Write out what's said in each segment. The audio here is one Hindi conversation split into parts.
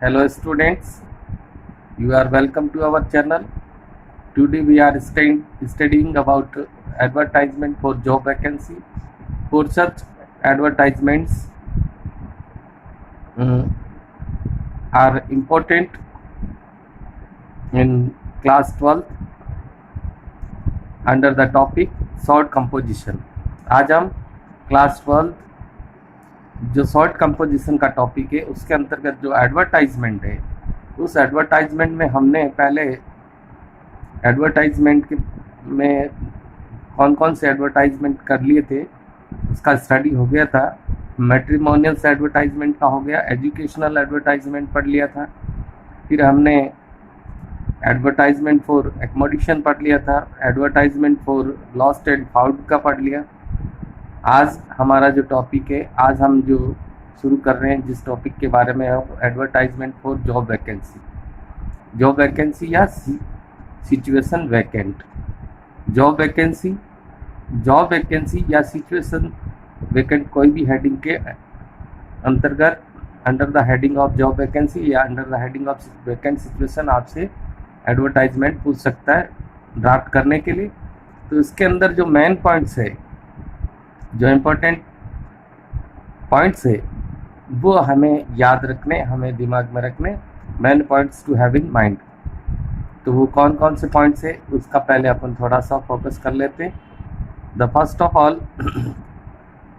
Hello students, you are welcome to our channel. Today we are studying about advertisement for job vacancy. For such advertisements are important in class 12 under the topic short composition. आज हम क्लास 12 जो शॉर्ट कंपोजिशन का टॉपिक है उसके अंतर्गत जो एडवर्टाइजमेंट है उस एडवर्टाइजमेंट में हमने पहले एडवर्टाइजमेंट के में कौन कौन से एडवर्टाइजमेंट कर लिए थे उसका स्टडी हो गया था। मैट्रिमोनियल्स एडवर्टाइजमेंट का हो गया, एजुकेशनल एडवर्टाइजमेंट पढ़ लिया था, फिर हमने एडवर्टाइजमेंट फॉर एकोमोडेशन पढ़ लिया था, advertisement for lost and found का पढ़ लिया। आज हमारा जो टॉपिक है, आज हम जो शुरू कर रहे हैं जिस टॉपिक के बारे में है advertisement for job vacancy. Job vacancy या सिचुएशन वैकेंट। जॉब वैकेंसी या सिचुएशन वैकेंट कोई भी हेडिंग के अंतर्गत under the heading of job vacancy या under the heading of vacant situation आपसे एडवर्टाइजमेंट पूछ सकता है ड्राफ्ट करने के लिए। तो इसके अंदर जो मेन पॉइंट्स है, जो इम्पोर्टेंट पॉइंट्स है वो हमें याद रखने, हमें दिमाग में रखने, main points to have in mind. तो वो कौन कौन से पॉइंट्स है उसका पहले अपन थोड़ा सा फोकस कर लेते हैं। The first of all,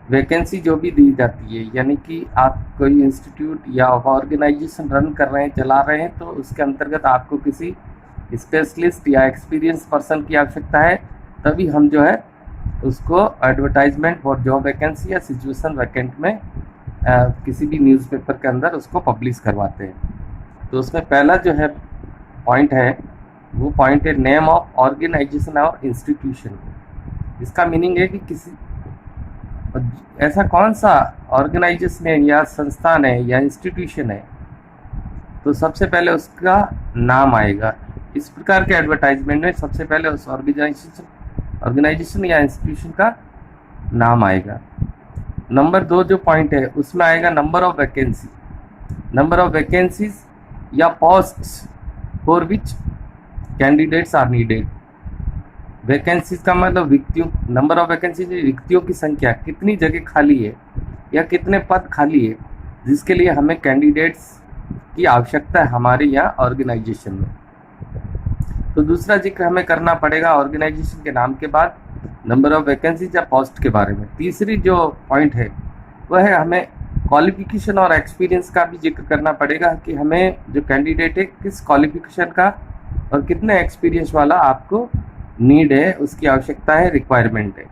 vacancy जो भी दी जाती है, यानी कि आप कोई इंस्टीट्यूट या ऑर्गेनाइजेशन रन कर रहे हैं, चला रहे हैं, तो उसके अंतर्गत आपको किसी स्पेशलिस्ट या एक्सपीरियंस पर्सन की आवश्यकता है, तभी हम जो है उसको एडवर्टाइजमेंट फॉर जॉब वैकेंसी या सिचुएशन वैकेंट में किसी भी न्यूज़पेपर के अंदर उसको पब्लिश करवाते हैं। तो उसमें पहला जो है पॉइंट है वो पॉइंट है नेम ऑफ ऑर्गेनाइजेशन और इंस्टीट्यूशन। इसका मीनिंग है कि किसी ऐसा कौन सा ऑर्गेनाइजेशन है या संस्थान है या इंस्टीट्यूशन है, तो सबसे पहले उसका नाम आएगा। इस प्रकार के एडवर्टाइजमेंट में सबसे पहले उस ऑर्गेनाइजेशन या इंस्टीट्यूशन का नाम आएगा। नंबर 2 जो पॉइंट है उसमें आएगा number of vacancy, number of vacancies या posts for which candidates are needed. Vacancies का मतलब रिक्तियों, नंबर ऑफ वैकेंसीज रिक्तियों की संख्या, कितनी जगह खाली है या कितने पद खाली है जिसके लिए हमें कैंडिडेट्स की आवश्यकता है हमारे यहाँ ऑर्गेनाइजेशन में। तो दूसरा जिक्र हमें करना पड़ेगा ऑर्गेनाइजेशन के नाम के बाद नंबर ऑफ वैकेंसीज या पोस्ट के बारे में। तीसरी जो पॉइंट है वह है हमें क्वालिफिकेशन और एक्सपीरियंस का भी जिक्र करना पड़ेगा कि हमें जो कैंडिडेट है किस क्वालिफिकेशन का और कितने एक्सपीरियंस वाला आपको नीड है, उसकी आवश्यकता है, रिक्वायरमेंट है।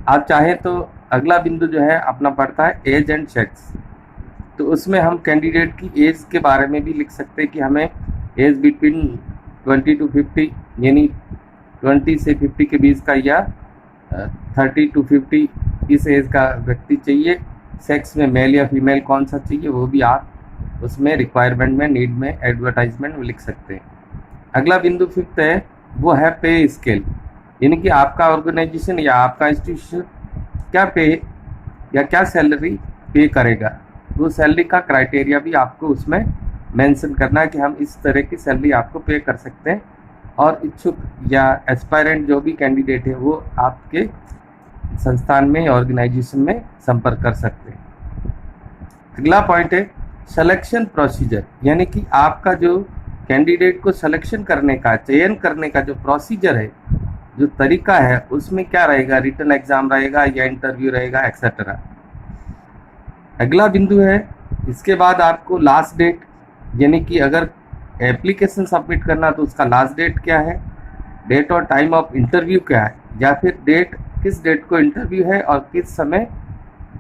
आप चाहें तो अगला बिंदु जो है अपना पड़ता है एज एंड सेक्स। तो उसमें हम कैंडिडेट की एज के बारे में भी लिख सकते हैं कि हमें एज बिटवीन 20 to 50 यानी 20 से 50 के बीच का या 30 to 50 इस एज का व्यक्ति चाहिए। सेक्स में मेल या फीमेल कौन सा चाहिए वो भी आप उसमें रिक्वायरमेंट में, नीड में, एडवर्टाइजमेंट में लिख सकते हैं। अगला बिंदु फिफ्थ है वो है पे स्केल, यानी कि आपका ऑर्गेनाइजेशन या आपका इंस्टीट्यूशन क्या पे या क्या सैलरी पे करेगा, वो सैलरी का क्राइटेरिया भी आपको उसमें मेंशन करना है कि हम इस तरह की सैलरी आपको पे कर सकते हैं। और इच्छुक या एस्पायरेंट जो भी कैंडिडेट है वो आपके संस्थान में या ऑर्गेनाइजेशन में संपर्क कर सकते हैं। अगला पॉइंट है सिलेक्शन प्रोसीजर, यानी कि आपका जो कैंडिडेट को सिलेक्शन करने का, चयन करने का जो प्रोसीजर है, जो तरीका है, उसमें क्या रहेगा, रिटन एग्जाम रहेगा या इंटरव्यू रहेगा एक्सेट्रा। अगला बिंदु है इसके बाद आपको लास्ट डेट, यानी कि अगर एप्लीकेशन सबमिट करना तो उसका लास्ट डेट क्या है, डेट और टाइम ऑफ इंटरव्यू क्या है, या फिर डेट किस डेट को इंटरव्यू है और किस समय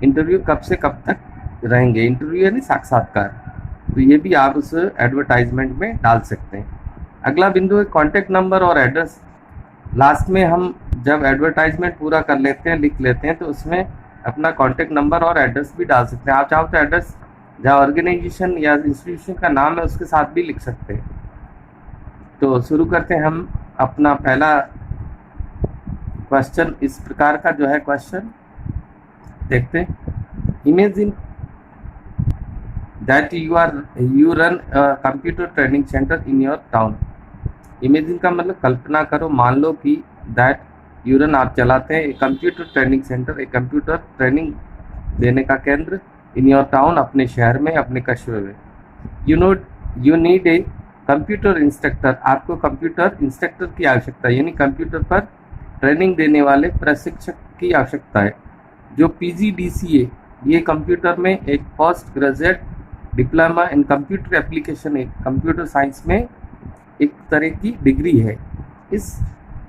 इंटरव्यू कब से कब तक रहेंगे, इंटरव्यू यानी साक्षात्कार। तो ये भी आप उस एडवर्टाइजमेंट में डाल सकते हैं। अगला बिंदु है कॉन्टैक्ट नंबर और एड्रेस। लास्ट में हम जब एडवर्टाइजमेंट पूरा कर लेते हैं, लिख लेते हैं, तो उसमें अपना कॉन्टैक्ट नंबर और एड्रेस भी डाल सकते हैं। आप चाहो तो एड्रेस जहाँ ऑर्गेनाइजेशन या इंस्टीट्यूशन का नाम है उसके साथ भी लिख सकते हैं। तो शुरू करते हैं हम अपना पहला क्वेश्चन। इस प्रकार का जो है क्वेश्चन देखते हैं। Imagine that you run computer training centre in your town. Imagine का मतलब कल्पना करो, मान लो कि दैट यू रन आप चलाते हैं कंप्यूटर ट्रेनिंग सेंटर, एक कंप्यूटर ट्रेनिंग देने का केंद्र इन योर टाउन, अपने शहर में, अपने कस्बे में। You need a computer instructor, आपको कंप्यूटर इंस्ट्रक्टर की आवश्यकता है, यानी कंप्यूटर पर ट्रेनिंग देने वाले प्रशिक्षक की आवश्यकता है, जो PGDCA, ये कंप्यूटर में एक post graduate diploma in computer application, एक कंप्यूटर साइंस में एक तरह की डिग्री है। इस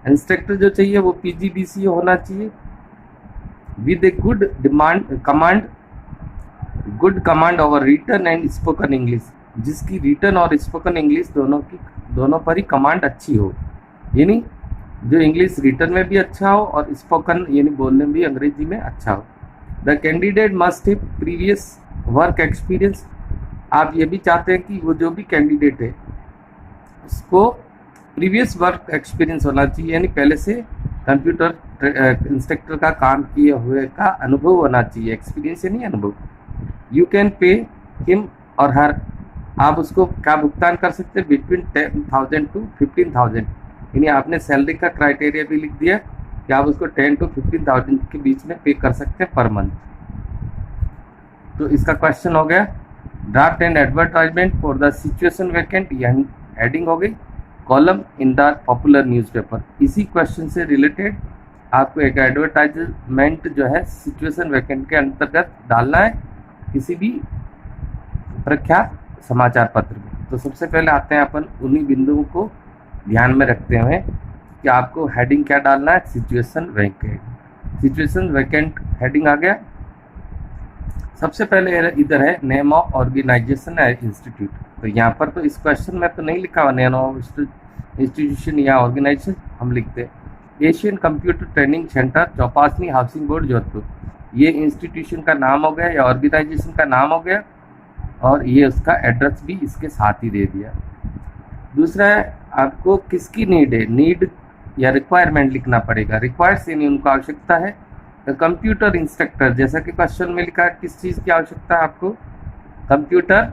इंस्ट्रक्टर जो चाहिए वो PGDCA होना चाहिए, with a good command over written and spoken English, जिसकी रिटन और स्पोकन इंग्लिश दोनों पर ही कमांड अच्छी हो, यानी जो इंग्लिश रिटन में भी अच्छा हो और स्पोकन यानी बोलने में भी अंग्रेजी में अच्छा हो। The candidate must have previous work experience, आप ये भी चाहते हैं कि वो जो भी कैंडिडेट है उसको प्रीवियस वर्क एक्सपीरियंस होना चाहिए, यानी पहले से कंप्यूटर इंस्ट्रक्टर का काम किए हुए का अनुभव होना चाहिए, एक्सपीरियंस यानी अनुभव। यू कैन पे हिम और हर, आप उसको क्या भुगतान कर सकते हैं, बिटवीन 10,000 to 15,000, यानी आपने सैलरी का क्राइटेरिया भी लिख दिया कि आप उसको 10 to 15,000 के बीच में पे कर सकते हैं पर मंथ। तो इसका क्वेश्चन हो गया draft and advertisement for the situation vacant, यानी हेडिंग हो गई column in the popular newspaper. इसी क्वेश्चन से रिलेटेड आपको एक एडवर्टाइजमेंट जो है सिचुएशन वैकेंट के अंतर्गत डालना है किसी भी प्रख्यात समाचार पत्र में। तो सबसे पहले आते हैं अपन उन्हीं बिंदुओं को ध्यान में रखते हुए कि आपको हेडिंग क्या डालना है, situation vacant. Situation vacant heading आ गया। सबसे पहले इधर है name of organisation and institute, तो यहाँ पर तो इस क्वेश्चन में तो नहीं लिखा हुआ नेम ऑफ इंस्टीट्यूशन या ऑर्गेनाइजेशन, हम लिखते हैं Asian computer training centre Chopasani housing board Jodhpur. ये इंस्टीट्यूशन का नाम हो गया या ऑर्गेनाइजेशन का नाम हो गया और ये उसका एड्रेस भी इसके साथ ही दे दिया। दूसरा है आपको किसकी नीड है, नीड या रिक्वायरमेंट लिखना पड़ेगा। रिक्वायर्स यानी उनको आवश्यकता है। कंप्यूटर इंस्ट्रक्टर, जैसा कि क्वेश्चन में लिखा है किस चीज़ की आवश्यकता है आपको, कंप्यूटर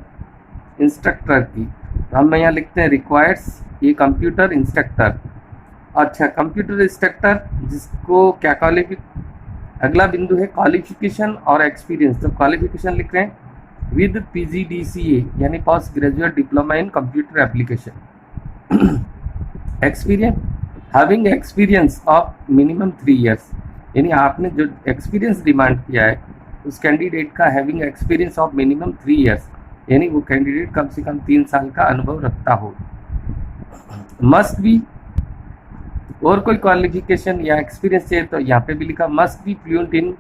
इंस्ट्रक्टर की, तो हम यहाँ लिखते हैं रिक्वायर्स ये कंप्यूटर इंस्ट्रक्टर। अच्छा, कंप्यूटर इंस्ट्रक्टर जिसको क्या अगला बिंदु है क्वालिफिकेशन और एक्सपीरियंस। तो क्वालिफिकेशन लिख रहे हैं विद PGDCA यानी post graduate diploma in computer application. Experience having experience of minimum 3 years, यानी आपने जो एक्सपीरियंस डिमांड किया है उस कैंडिडेट का having experience of minimum 3 years, यानी वो कैंडिडेट कम से कम 3 साल का अनुभव रखता हो। मस्ट बी, और कोई क्वालिफिकेशन या एक्सपीरियंस चाहिए तो यहाँ पे भी लिखा must be fluent in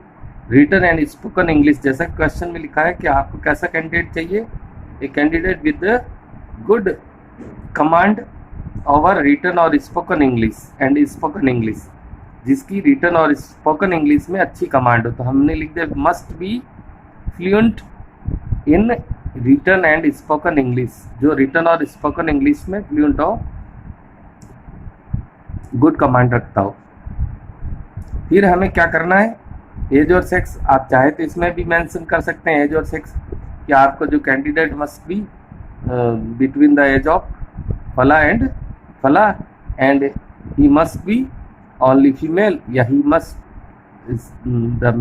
written and spoken English. जैसा क्वेश्चन में लिखा है कि आपको कैसा कैंडिडेट चाहिए, a candidate with good command over written और spoken English and spoken English, जिसकी रिटन और स्पोकन इंग्लिश में अच्छी कमांड हो। तो हमने लिख दिया must be fluent in written and spoken English, जो रिटन और स्पोकन इंग्लिश में फ्लुएंट हो, गुड कमांड रखता हो। फिर हमें क्या करना है, एज और सेक्स, आप चाहे तो इसमें भी मेंशन कर सकते हैं एज और सेक्स कि आपको जो candidate must be between the age of फला and he must be only female, या he must the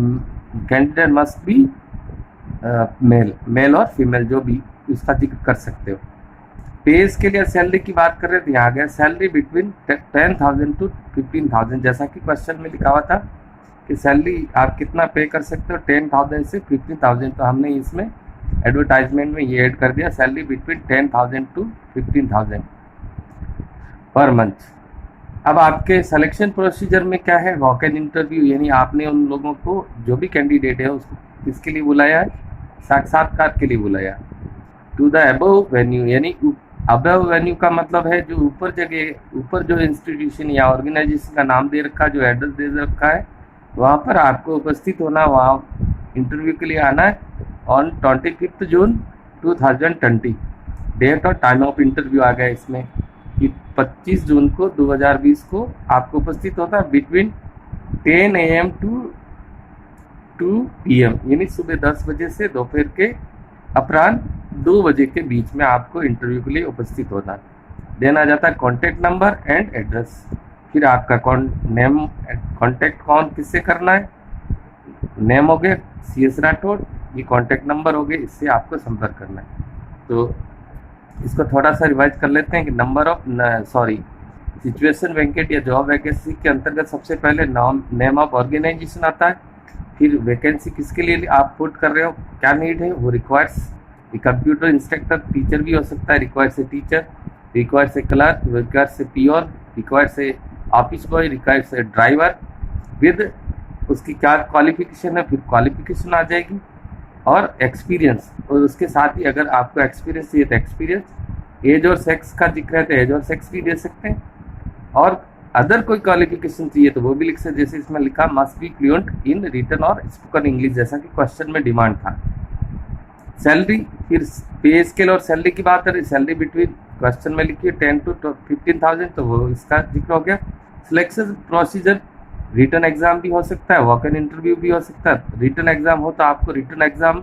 candidate must be male और फीमेल, जो भी उसका जिक्र कर सकते हो। पेज के लिए सैलरी की बात कर रहे थे, यहाँ गया सैलरी बिटवीन 10,000 to 15,000, जैसा कि क्वेश्चन में लिखा हुआ था कि सैलरी आप कितना पे कर सकते हो 10,000 से 15,000, तो हमने इसमें एडवर्टाइजमेंट में ये ऐड कर दिया salary between 10,000 to 15,000 per month. अब आपके सिलेक्शन प्रोसीजर में क्या है, वॉक इन इंटरव्यू, यानी आपने उन लोगों को जो भी कैंडिडेट है उसको किसके लिए बुलाया है, साक्षात्कार के लिए बुलाया। टू द अबव वेन्यू, यानी अबव वेन्यू का मतलब है जो ऊपर जगह, ऊपर जो इंस्टीट्यूशन या ऑर्गेनाइजेशन का नाम दे रखा है, जो एड्रेस दे रखा है, वहाँ पर आपको उपस्थित होना, वहाँ इंटरव्यू के लिए आना है ऑन 25 जून 2020। डेट और टाइम ऑफ इंटरव्यू आ गया इसमें कि 25 जून को 2020 को आपको उपस्थित होता है बिटवीन 10 AM to 2 PM, यानी सुबह 10 बजे से दोपहर के अपराह्न 2 बजे के बीच में आपको इंटरव्यू के लिए उपस्थित होना है। देन आ जाता है कॉन्टैक्ट नंबर एंड एड्रेस। फिर आपका नेम, कॉन्टैक्ट कौन किससे करना है, नेम हो गया CS राठौड़, ये कॉन्टैक्ट नंबर हो गया, इससे आपको संपर्क करना है। तो इसको थोड़ा सा रिवाइज कर लेते हैं कि नंबर ऑफ सिचुएशन वेकेंट या जॉब वैकेंसी के अंतर्गत सबसे पहले नेम ऑफ ऑर्गेनाइजेशन आता है, फिर वैकेंसी किसके लिए आप पुट कर रहे हो, क्या नीड है, वो requires a computer instructor, teacher भी हो सकता है, requires a teacher, requires a clerk, requires a peon, requires a office boy, requires a driver, with उसकी क्या क्वालिफिकेशन है, फिर क्वालिफिकेशन आ जाएगी, और एक्सपीरियंस, और उसके साथ ही अगर आपको एक्सपीरियंस चाहिए तो एक्सपीरियंस, एज और सेक्स का जिक्र है तो एज और सेक्स भी दे सकते हैं, और अदर कोई क्वालिफिकेशन चाहिए तो वो भी लिख सकते, जैसे इसमें लिखा must be fluent in written और स्पोकन इंग्लिश, जैसा कि क्वेश्चन में डिमांड था। सैलरी, फिर पे स्केल और सैलरी की बात करें, सैलरी बिटवीन क्वेश्चन में लिखिए 10 to 15,000, तो वो इसका जिक्र हो गया। सिलेक्शन प्रोसीजर, रिटन एग्जाम भी हो सकता है, वॉक इन इंटरव्यू भी हो सकता है। रिटन एग्जाम हो तो आपको written exam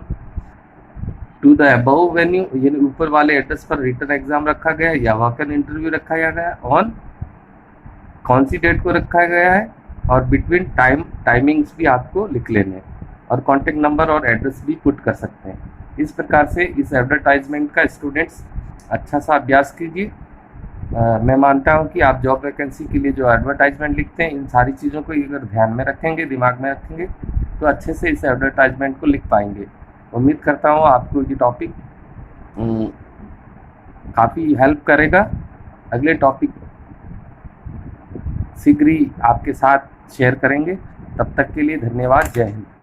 to the above venue, यानी ऊपर वाले एड्रेस पर रिटन एग्जाम रखा गया है, या वॉक इन इंटरव्यू रखा गया ऑन कौन सी डेट को रखा गया है, और बिटवीन टाइमिंग्स भी आपको लिख लेने हैं, और कॉन्टेक्ट नंबर और एड्रेस भी पुट कर सकते हैं। इस प्रकार से इस एडवर्टाइजमेंट का स्टूडेंट्स अच्छा सा अभ्यास कीजिए। मैं मानता हूं कि आप जॉब वैकेंसी के लिए जो एडवर्टाइजमेंट लिखते हैं, इन सारी चीज़ों को अगर ध्यान में रखेंगे, दिमाग में रखेंगे, तो अच्छे से इस एडवर्टाइजमेंट को लिख पाएंगे। उम्मीद करता हूं आपको ये टॉपिक काफ़ी हेल्प करेगा। अगले टॉपिक शीघ्र ही आपके साथ शेयर करेंगे। तब तक के लिए धन्यवाद। जय हिंद।